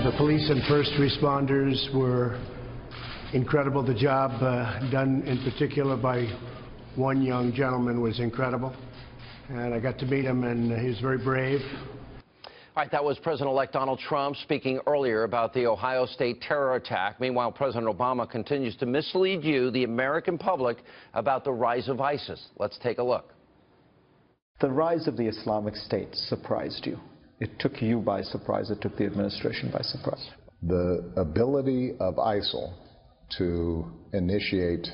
The police and first responders were incredible. The job done in particular by one young gentleman was incredible. And I got to meet him, and he was very brave. All right, that was President-elect Donald Trump speaking earlier about the Ohio State terror attack. Meanwhile, President Obama continues to mislead you, the American public, about the rise of ISIS. Let's take a look. The rise of the Islamic State surprised you. It took you by surprise. It took the administration by surprise. The ability of ISIL to initiate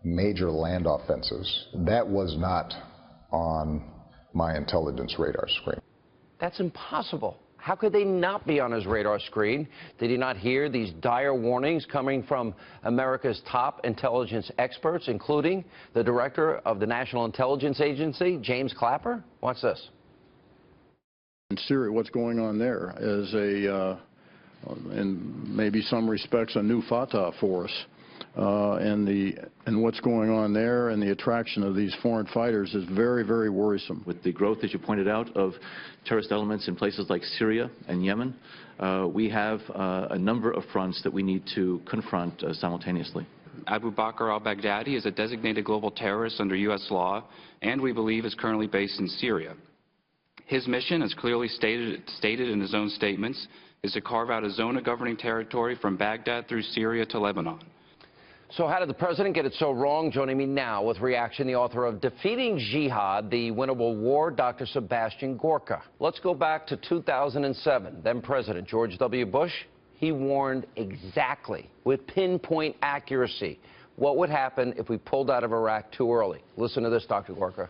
major land offenses, that was not on my intelligence radar screen. That's impossible. How could they not be on his radar screen? Did he not hear these dire warnings coming from America's top intelligence experts, including the director of the National Intelligence Agency, James Clapper? Watch this. In Syria, what's going on there is in maybe some respects, a new Fatah force. And what's going on there and the attraction of these foreign fighters is very, very worrisome. With the growth, as you pointed out, of terrorist elements in places like Syria and Yemen, we have a number of fronts that we need to confront simultaneously. Abu Bakr al-Baghdadi is a designated global terrorist under U.S. law, and we believe is currently based in Syria. His mission, as clearly stated in his own statements, is to carve out a zone of governing territory from Baghdad through Syria to Lebanon. So how did the president get it so wrong? Joining me now with reaction, the author of Defeating Jihad, The Winnable War, Dr. Sebastian Gorka. Let's go back to 2007. Then President George W. Bush, he warned exactly, with pinpoint accuracy, what would happen if we pulled out of Iraq too early. Listen to this, Dr. Gorka.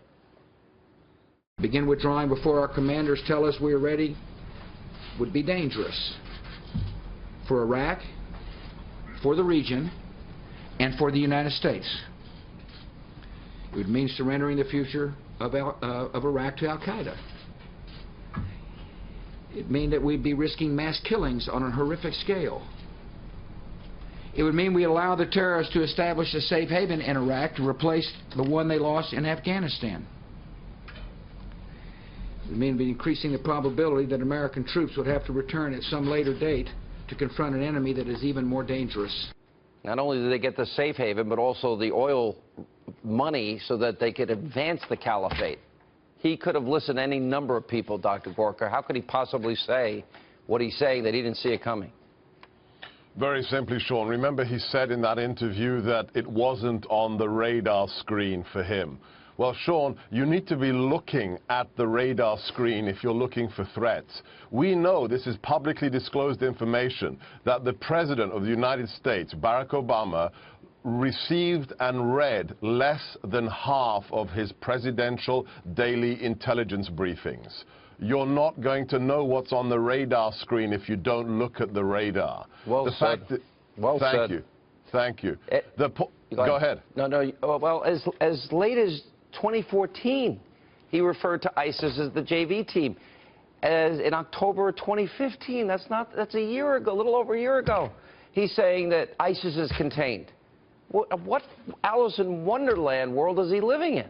Begin withdrawing before our commanders tell us we are ready would be dangerous for Iraq, for the region, and for the United States. It would mean surrendering the future of Iraq to al-Qaeda. It would mean that we'd be risking mass killings on a horrific scale. It would mean we allow the terrorists to establish a safe haven in Iraq to replace the one they lost in Afghanistan. It would mean increasing the probability that American troops would have to return at some later date to confront an enemy that is even more dangerous. Not only did they get the safe haven, but also the oil money so that they could advance the caliphate. He could have listened to any number of people, Dr. Gorka. How could he possibly say what he's saying that he didn't see it coming? Very simply, Sean. Remember, he said in that interview that it wasn't on the radar screen for him. Well, Sean, you need to be looking at the radar screen if you're looking for threats. We know, this is publicly disclosed information, that the President of the United States, Barack Obama, received and read less than half of his presidential daily intelligence briefings. You're not going to know what's on the radar screen if you don't look at the radar. Well said. Well said. Thank you. Thank you. Go ahead. No. Well, as late as 2014, he referred to ISIS as the JV team. As in October 2015, that's a year ago, a little over a year ago, he's saying that ISIS is contained. What Alice in Wonderland world is he living in?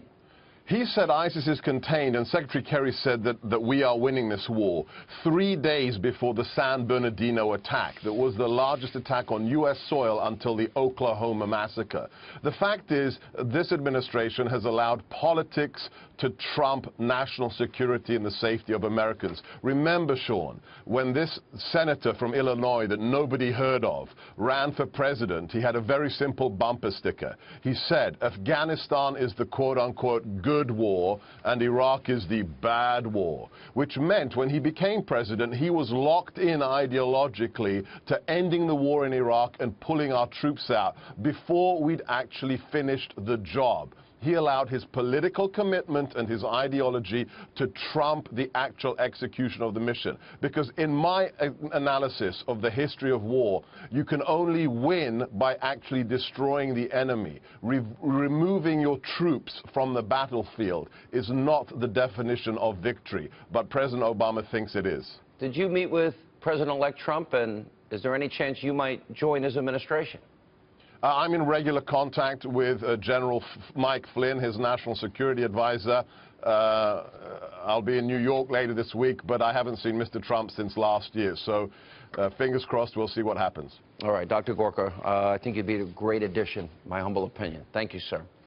He said ISIS is contained, and Secretary Kerry said that we are winning this war 3 days before the San Bernardino attack. That was the largest attack on U.S. soil until the Oklahoma massacre. The fact is, this administration has allowed politics to trump national security and the safety of Americans. Remember, Sean, when this senator from Illinois that nobody heard of ran for president, he had a very simple bumper sticker. He said, Afghanistan is the quote-unquote good war and Iraq is the bad war, which meant when he became president, he was locked in ideologically to ending the war in Iraq and pulling our troops out before we'd actually finished the job. He allowed his political commitment and his ideology to trump the actual execution of the mission. Because in my analysis of the history of war, you can only win by actually destroying the enemy. Removing your troops from the battlefield is not the definition of victory, but President Obama thinks it is. Did you meet with President-elect Trump, and is there any chance you might join his administration? I'm in regular contact with General Mike Flynn, his national security advisor. I'll be in New York later this week, but I haven't seen Mr. Trump since last year. So fingers crossed, we'll see what happens. All right, Dr. Gorka, I think you'd be a great addition, my humble opinion. Thank you, sir.